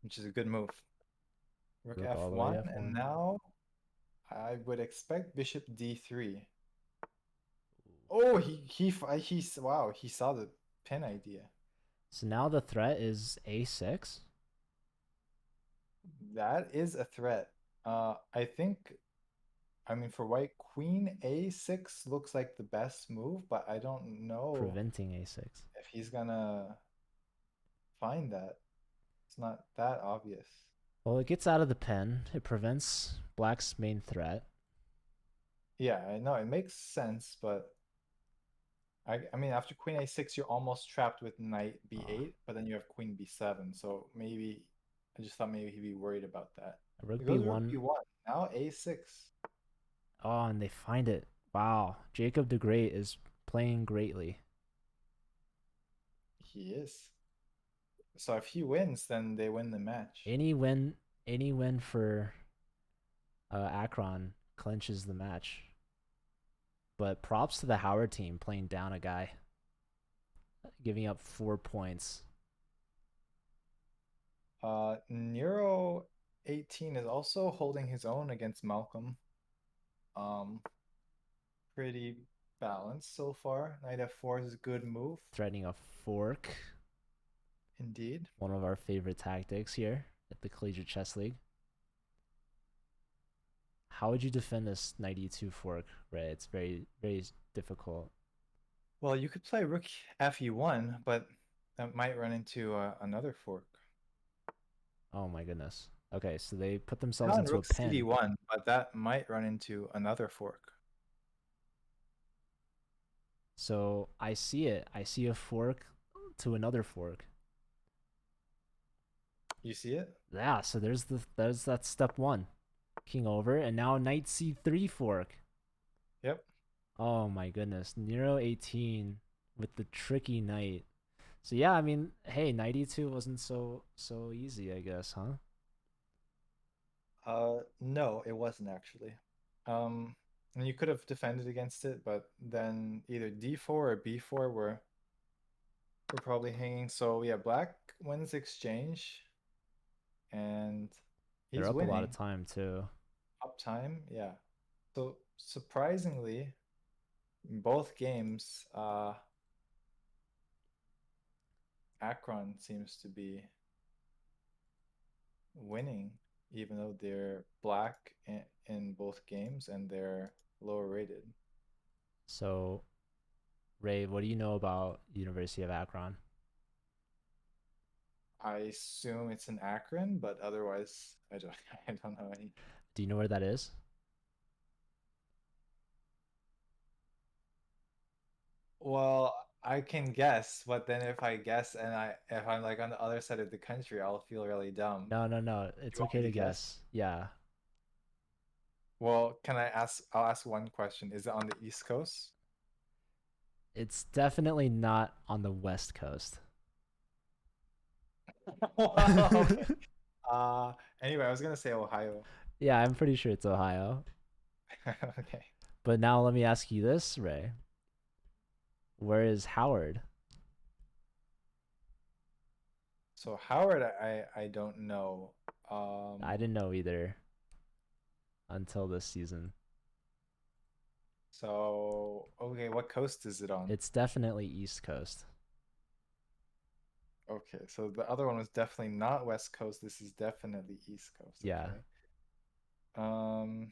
which is a good move. Rook Rook all the way f1, and f1. now I would expect bishop d3. Oh, wow, he saw the pin idea. So now the threat is a6. That is a threat. I think, I mean, for white, queen a6 looks like the best move, but I don't know Preventing a6. if he's gonna find that. It's not that obvious. Well, it gets out of the pen. It prevents black's main threat. Yeah, I know it makes sense, but I mean, after queen a6, you're almost trapped with knight Oh, b8, but then you have queen b7. So maybe I just thought maybe he'd be worried about that. rook It goes rook b1. b1. Now a6. Oh, and they find it. Wow, Jacob the Great is playing greatly. He is. So if he wins, then they win the match. Any win, any win for Akron clinches the match. But props to the Howard team playing down a guy, giving up 4 points. Nero 18 is also holding his own against Malcolm. Um, Pretty balanced so far. Knight f4 is a good move, Threatening a fork, indeed. one of our favorite tactics here at the Collegiate Chess League. How would you defend this knight e2 fork, Ray? It's very, very difficult. Well, you could play rook fe1, but that might run into another fork. Oh my goodness. Okay, so they put themselves Not on into a rook pen. cd1, but that might run into another fork. So I see it. I see a fork to another fork. You see it? Yeah, so there's that step one. King over, and now knight c3 fork. Yep. Oh my goodness. Nero 18 with the tricky knight. So yeah, I mean, hey, knight e2 wasn't so easy, I guess, huh? No, it wasn't actually. And you could have defended against it, but then either d4 or b4 were probably hanging. So yeah, black wins exchange, and They're he's up a lot of winning. time too. Uptime, yeah. So surprisingly, in both games, Akron seems to be winning, even though they're black in both games and they're lower rated. So, Ray, what do you know about University of Akron? I assume it's in Akron, but otherwise, I don't. I don't know any. Do you know where that is? Well, I can guess, but then if I guess and if I'm like on the other side of the country, I'll feel really dumb. No, no, no. You It's want me okay to to guess? guess. Yeah. Well, can I ask? I'll ask one question. Is it on the East Coast? It's definitely not on the West Coast. Wow, okay. Anyway, I was gonna say Ohio. Yeah, I'm pretty sure it's Ohio. Okay. But now let me ask you this, Ray. Where is Howard? So Howard, I don't know. I didn't know either until this season. So okay, what coast is it on? It's definitely East Coast. Okay, so the other one was definitely not West Coast. This is definitely East Coast. Yeah. Okay. Um,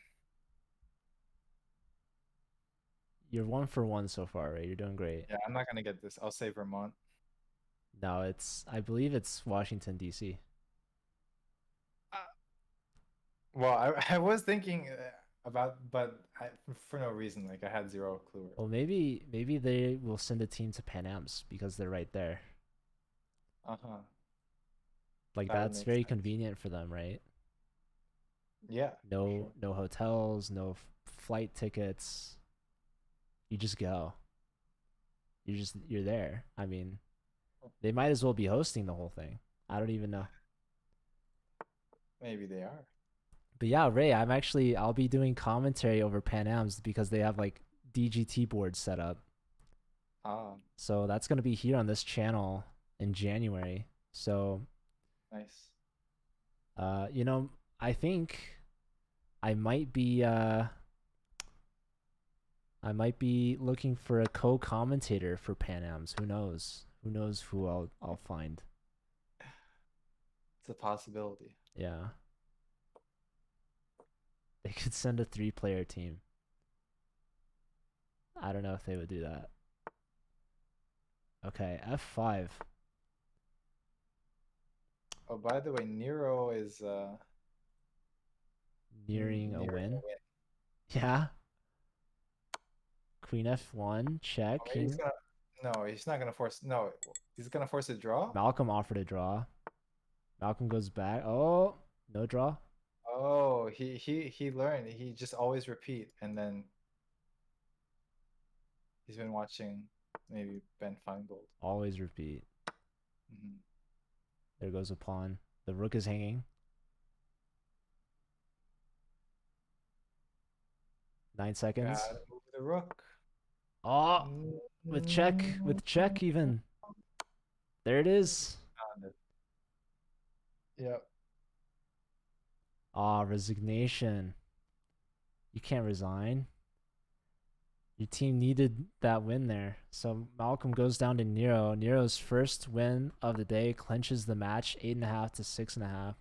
you're 1 for 1 so far, right? You're doing great. Yeah, I'm not gonna get this. I'll say Vermont. No, I believe it's Washington D.C. Uh, well, I was thinking about, but for no reason. Like I had zero clue. Well, maybe they will send a team to Pan Am's because they're right there. Uh-huh. Like That would that's make very sense. convenient for them, right? Yeah, for sure. No hotels, no flight tickets. You just go. You're there. I mean, they might as well be hosting the whole thing. I don't even know. Maybe they are. But yeah, Ray, I'll be doing commentary over Pan Am's because they have like DGT boards set up. Ah, So that's gonna be here on this channel in January. So nice. you know, I think I might be uh I might be looking for a co-commentator for Pan Am's. Who knows? Who knows who I'll find. It's a possibility. Yeah. They could send a 3-player team. I don't know if they would do that. Okay, F5. Oh, by the way, Nero is Nearing a nearing a win. win. Yeah. Queen F1, check. Or maybe he's King. gonna. No, he's not gonna force. No, he's gonna force a draw. Malcolm offered a draw. Malcolm goes back. Oh, no draw. Oh, he learned. He just always repeat, and then he's been watching maybe Ben Feingold. Always repeat. Hmm. There goes a pawn. The rook is hanging. 9 seconds. Gotta move the rook. Oh, with Mm, check even. There it is. found it. Yep. Ah, resignation. You can't resign. Your team needed that win there. So Malcolm goes down to Nero. Nero's first win of the day clinches the match 8.5 to 6.5.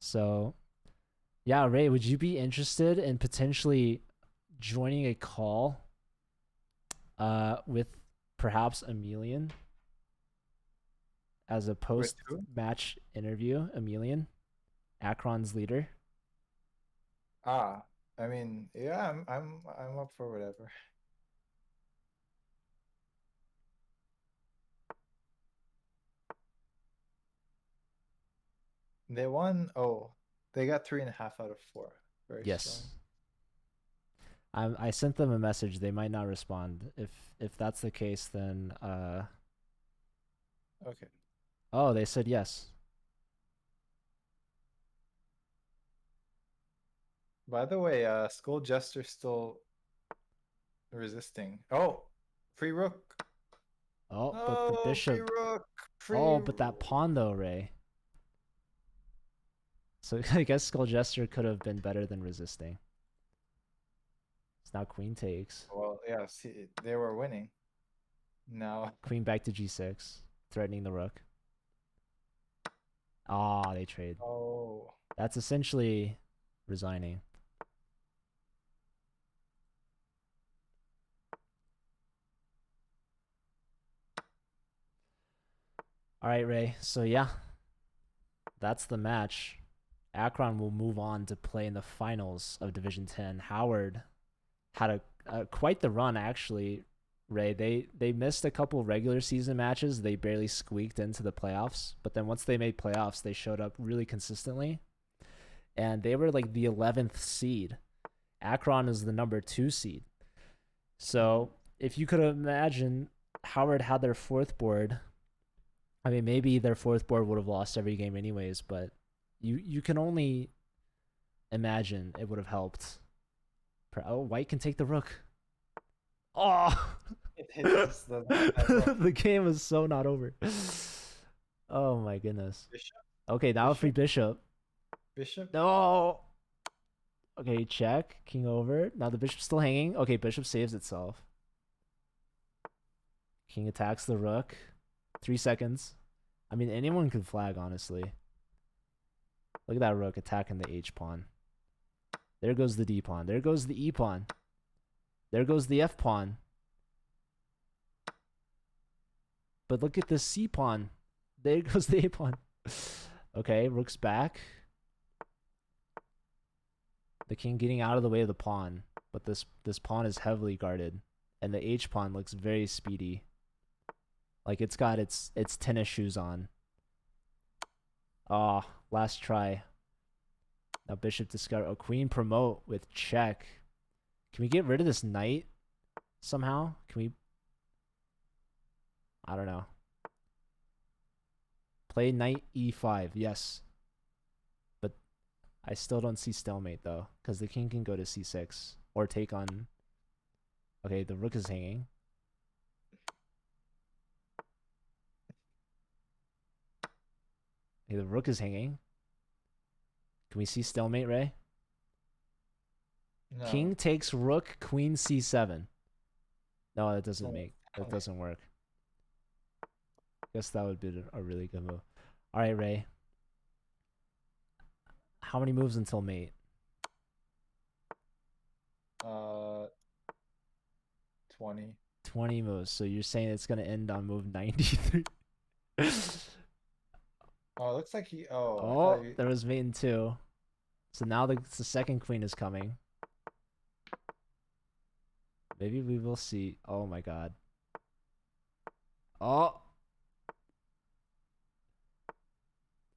So yeah, Ray, would you be interested in potentially joining a call with perhaps Emilian as a With post who? match interview? Emilian, Akron's leader. Ah, I mean, yeah, I'm up for whatever. They won. Oh, they got 3.5 out of 4. Very strong. Yes. I sent them a message. They might not respond. If that's the case, then Okay. oh, they said yes. By the way, Skull Jester still resisting. Oh, free rook. Oh, but the Oh, free bishop. rook. Free. Oh, but that pawn though, Ray. So I guess Skull Jester could have been better than resisting. It's now queen takes. Well, yeah, see, they were winning. Now, Queen back to g6, threatening the rook. Ah, they trade. oh, That's essentially resigning. All right, Ray. So yeah, that's the match. Akron will move on to play in the finals of Division 10. Howard had quite the run actually. Ray, they missed a couple regular season matches. They barely squeaked into the playoffs, but then once they made playoffs, they showed up really consistently, and they were like the 11th seed. Akron is the number 2 seed. So if you could imagine, Howard had their fourth board. I mean, maybe their fourth board would have lost every game anyways, but you can only imagine it would have helped. Oh, white can take the rook. Oh, it just doesn't have that rook. the game is so not over. Oh my goodness. Bishop, Okay, now free bishop. bishop. No. Okay, check. King over. Now the bishop's still hanging. Okay, bishop saves itself. King attacks the rook. 3 seconds. I mean, anyone could flag, honestly. Look at that rook attacking the H pawn. There goes the D pawn. There goes the E pawn. There goes the F pawn. But look at the C pawn. There goes the A pawn. Okay, rook's back. The king getting out of the way of the pawn, but this pawn is heavily guarded, and the H pawn looks very speedy. Like it's got its tennis shoes on. Ah, oh, last try. Now bishop discover. Oh, queen promote with check. Can we get rid of this knight somehow? Can we? I don't know. Play knight e5. Yes. But I still don't see stalemate though, because the king can go to c6 or take on. Okay, the rook is hanging. Okay, the rook is hanging. Can we see stalemate, Ray? No. King takes rook, queen c7. No, that doesn't work. Guess that would be a really good move. All right, Ray. How many moves until mate? 20. 20 moves. So you're saying it's gonna end on move 93? Oh, it looks like he. Oh, Oh, there was mate in 2. So now the second queen is coming. Maybe we will see. Oh my god. Oh.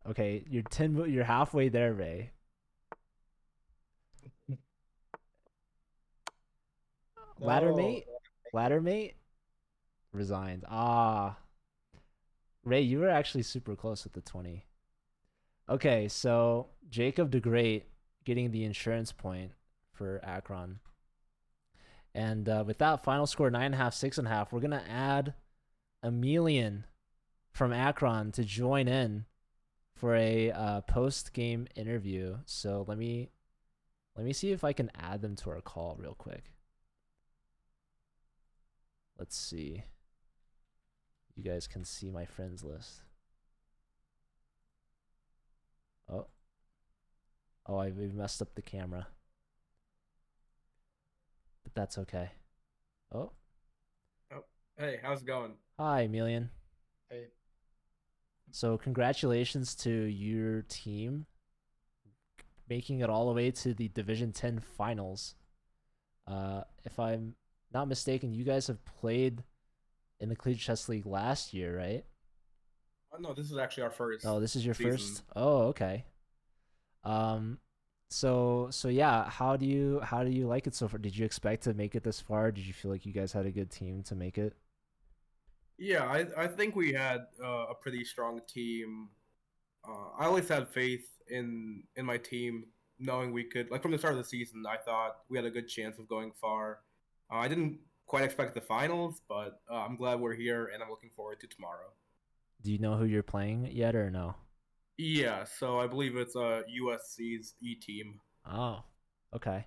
Okay, you're halfway there, Ray. Ladder mate? Ladder mate? Resigned. Ah. Ray, you were actually super close with the 20. Okay, so Jacob the Great getting the insurance point for Akron. And with that final score 9.5, 6.5, we're gonna add Emilian from Akron to join in for a post-game interview. So let me see if I can add them to our call real quick. Let's see. You guys can see my friends list. Oh, I messed up the camera, but that's okay. Oh, hey, how's it going? Hi, Emilian. Hey. So congratulations to your team making it all the way to the Division 10 finals. If I'm not mistaken, you guys have played in the Collegiate Chess League last year, right? Oh, no, this is actually our first. Oh, this is your season. first. Oh, okay. So yeah, how do you like it so far? Did you expect to make it this far? Did you feel like you guys had a good team to make it? Yeah, I think we had a pretty strong team. I always had faith in my team, knowing we could, like, from the start of the season. I thought we had a good chance of going far. I didn't quite expect the finals, but I'm glad we're here, and I'm looking forward to tomorrow. Do you know who you're playing yet or no? Yeah, so I believe it's USC's E team. Oh, okay.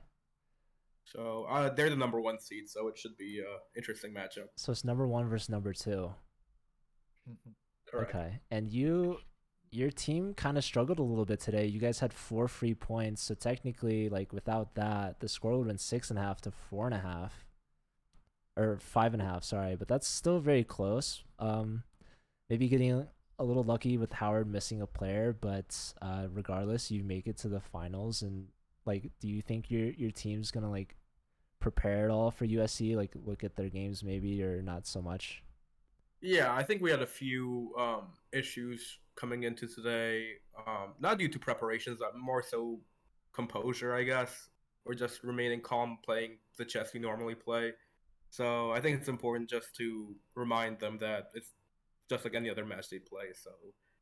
So they're the number 1 seed, so it should be an interesting matchup. So it's number 1 versus number 2. Correct. Okay. And your team kind of struggled a little bit today. You guys had 4 free points, so technically, like without that, the score would have been 6.5 to 4.5, or 5.5. Sorry, but that's still very close. Maybe getting a little lucky with Howard missing a player, but regardless, you make it to the finals. And like, do you think your team's gonna like prepare at all for USC? Like, look at their games maybe, or not so much? Yeah, I think we had a few issues coming into today, not due to preparations, but more so composure, I guess, or just remaining calm, playing the chess we normally play. So I think it's important just to remind them that it's just like any other match they play, so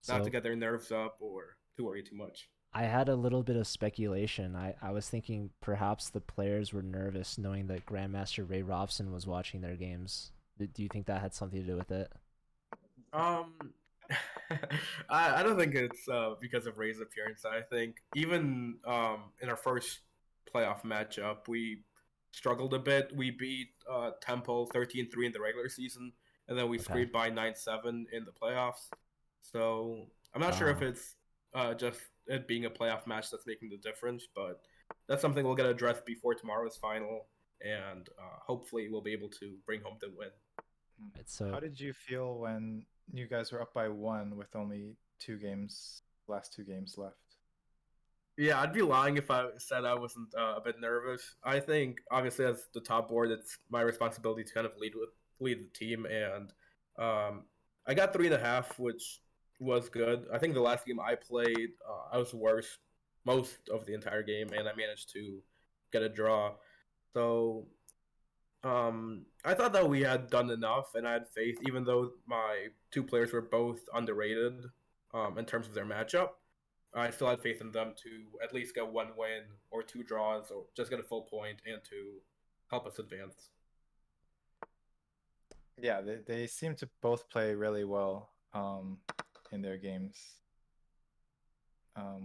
not to So get their nerves up or to worry too much. I had a little bit of speculation. I was thinking perhaps the players were nervous knowing that Grandmaster Ray Robson was watching their games. Do you think that had something to do with it? Um, I don't think it's because of Ray's appearance. I think even in our first playoff matchup, we struggled a bit. We beat Temple 13-3 in the regular season, and then we Okay. scraped by 9-7 in the playoffs. So I'm not sure if it's just it being a playoff match that's making the difference, but that's something we'll get addressed before tomorrow's final. and hopefully we'll be able to bring home the win. Right, so How did you feel when you guys were up by 1 with only last 2 games left? Yeah, I'd be lying if I said I wasn't a bit nervous. I think obviously as the top board, it's my responsibility to kind of lead the team, and I got 3.5, which was good. I think the last game I played, I was worse most of the entire game, and I managed to get a draw. So I thought that we had done enough, and I had faith, even though my two players were both underrated in terms of their matchup. I still had faith in them to at least get one win or 2 draws or just get a full point and to help us advance. Yeah, they seem to both play really well in their games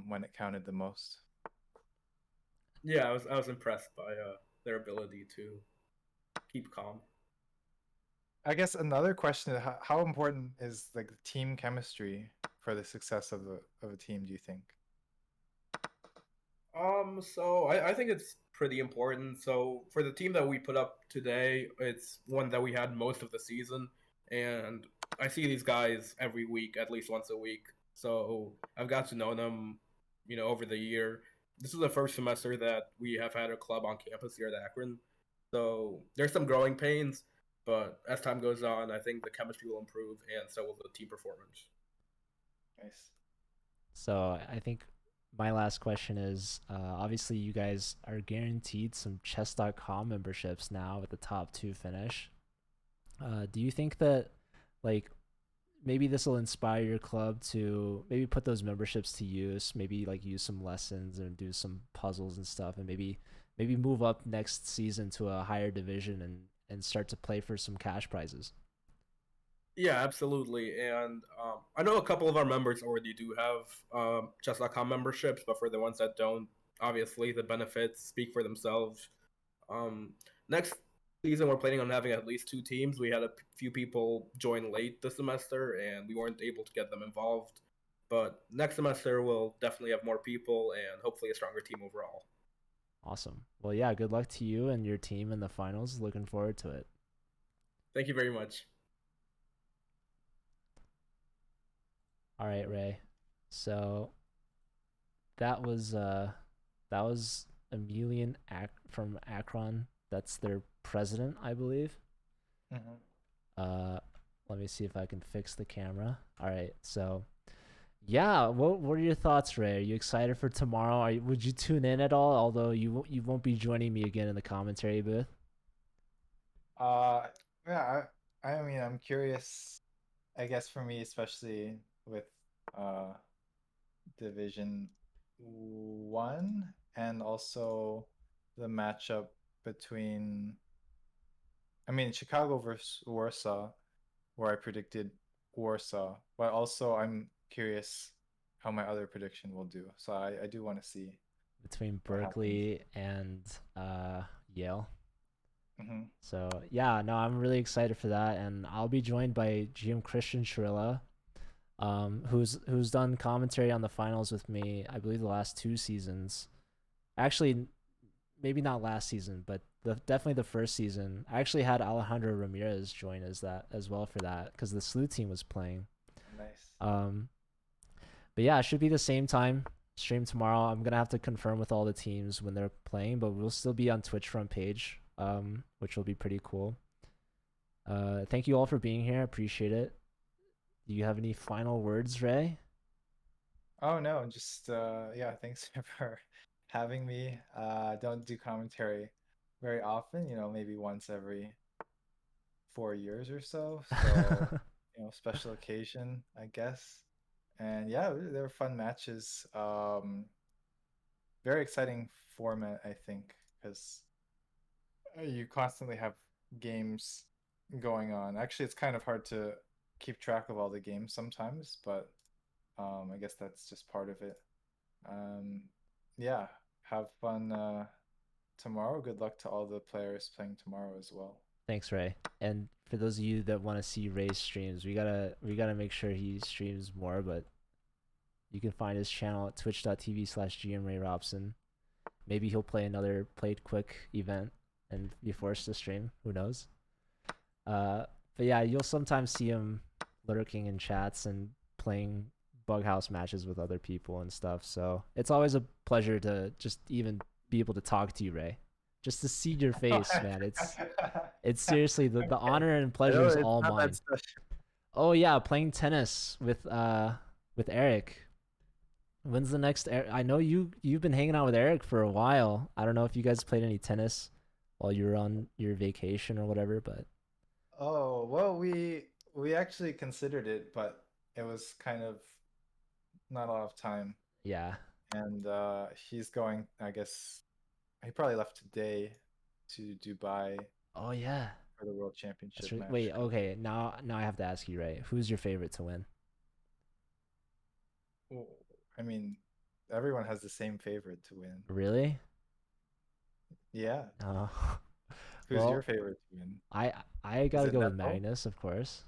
when it counted the most. Yeah, I was impressed by their ability to keep calm. I guess another question is how important is like team chemistry for the success of a team, do you think? So I think it's pretty important. So for the team that we put up today, it's one that we had most of the season, and I see these guys every week, at least once a week. So I've got to know them, over the year. This is the first semester that we have had a club on campus here at Akron. So there's some growing pains, but as time goes on, I think the chemistry will improve, and so will the team performance. Nice. So I think my last question is obviously you guys are guaranteed some chess.com memberships now with the top 2 finish. Do you think that like maybe this will inspire your club to maybe put those memberships to use, maybe like use some lessons and do some puzzles and stuff, and maybe move up next season to a higher division and start to play for some cash prizes? Yeah, absolutely. And I know a couple of our members already do have chess.com memberships, but for the ones that don't, obviously the benefits speak for themselves. Next season, we're planning on having at least 2 teams. We had a few people join late this semester, and we weren't able to get them involved. But next semester, we'll definitely have more people and hopefully a stronger team overall. Awesome. Well, yeah, good luck to you and your team in the finals. Looking forward to it. Thank you very much. All right, Ray. So that was Emilian from Akron. That's their president, I believe. Mm-hmm. Let me see if I can fix the camera. All right. So yeah, what are your thoughts, Ray? Are you excited for tomorrow? Would you tune in at all? Although you won't be joining me again in the commentary booth. Yeah, I mean, I'm curious, I guess for me, especially with uh Division 1 and also the matchup between, I mean, Chicago versus Warsaw, where I predicted Warsaw, but also I'm curious how my other prediction will do. So I do want to see Between what happens. Berkeley and Yale. Hmm. So yeah, no, I'm really excited for that, and I'll be joined by GM Christian Shrilla, who's done commentary on the finals with me. I believe the last 2 seasons. Actually, maybe not last season, but definitely the first season. I actually had Alejandro Ramirez join as well for that because the SLU team was playing. Nice. But yeah, it should be the same time stream tomorrow. I'm gonna have to confirm with all the teams when they're playing, but we'll still be on Twitch front page, which will be pretty cool. Thank you all for being here. I appreciate it. Do you have any final words, Ray? Oh no, just yeah, thanks for having me. Don't do commentary very often, maybe once every 4 years or so. So, special occasion, I guess. And yeah, they were fun matches. Very exciting format, I think, because you constantly have games going on. Actually, it's kind of hard to keep track of all the games sometimes, but I guess that's just part of it. Um, yeah, have fun tomorrow. Good luck to all the players playing tomorrow as well. Thanks, Ray. And for those of you that want to see Ray's streams, we gotta make sure he streams more, but you can find his channel at twitch.tv/GMRayRobson. Maybe he'll play another Played Quick event and be forced to stream. Who knows? But yeah, you'll sometimes see him lurking in chats and playing bug house matches with other people and stuff. So it's always a pleasure to just even be able to talk to you, Ray. Just to see your face, man. It's seriously the honor and pleasure is all mine. Oh yeah, playing tennis with Eric. When's the next? I know you've been hanging out with Eric for a while. I don't know if you guys played any tennis while you were on your vacation or whatever, but Oh, well, we actually considered it, but it was kind of not a lot of time. yeah. And he's going, I guess he probably left today to Dubai Oh yeah. for the World That's Championship right. match. Wait, okay. Now I have to ask you, Ray. Who's your favorite to win? Well, I mean, everyone has the same favorite to win. Really? Yeah. Oh. Who's Well, your favorite to win? I gotta it go with Nepo? Magnus, of course.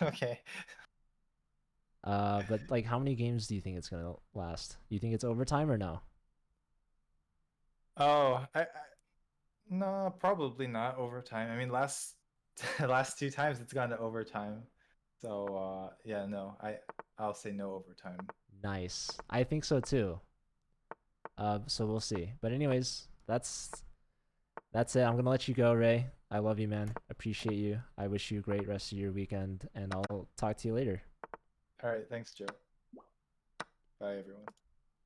Okay. But like, how many games do you think it's gonna last? Do you think it's overtime or no? Oh, no, probably not overtime. I mean, last last two times it's gone to overtime. So yeah, no, I'll say no overtime. Nice. I think so too. So we'll see. But anyways, that's it. I'm gonna let you go, Ray. I love you, man. Appreciate you. I wish you a great rest of your weekend, and I'll talk to you later. All right, thanks, Joe. Bye, everyone.